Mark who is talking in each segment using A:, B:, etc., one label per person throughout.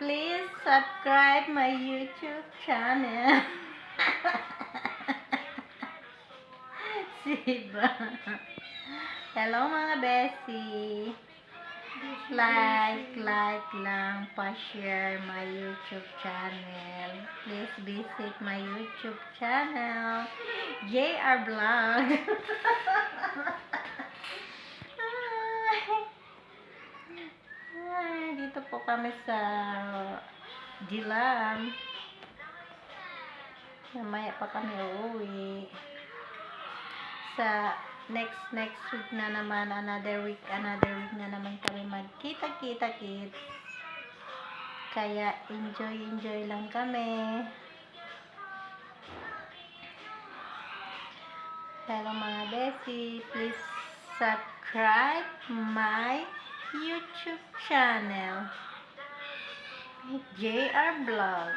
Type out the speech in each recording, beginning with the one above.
A: Please subscribe my YouTube channel. Siba. Hello mga Bessie. Like lang, pa-share my YouTube channel. Please visit my YouTube channel, JR Vlog. Dito po kami sa Dilam. Mamaya pa kami uuwi. Sa next week na naman, another week na naman kami magkita-kita kids. Kaya enjoy lang kami. Hello mga Bessie, please subscribe my YouTube channel, JR Vlog.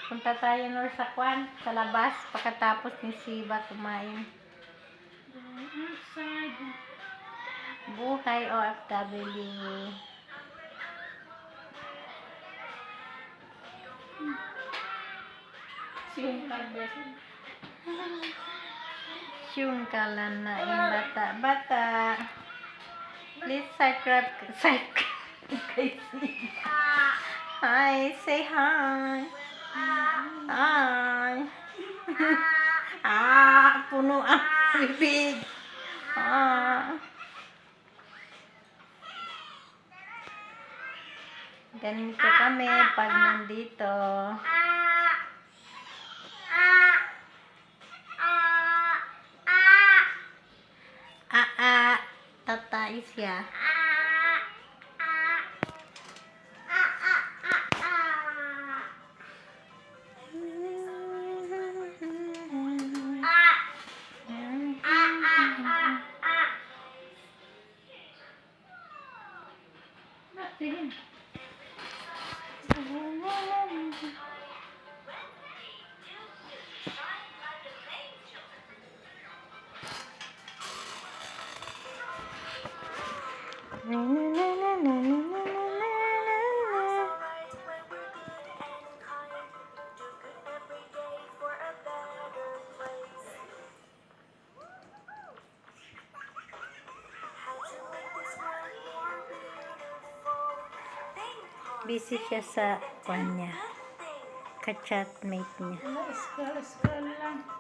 A: Punta tayo Nor sa sa labas pagkatapos ni Siba kumain. Buhay OFW. Siyungkalan na yung bata. Please subscribe kay Siba. Hi, say hi. Hi. Puno ang bibig. Ganito kami pag nandito. Tatai siya. Busy siya sa kanya, ka-chatmate niya.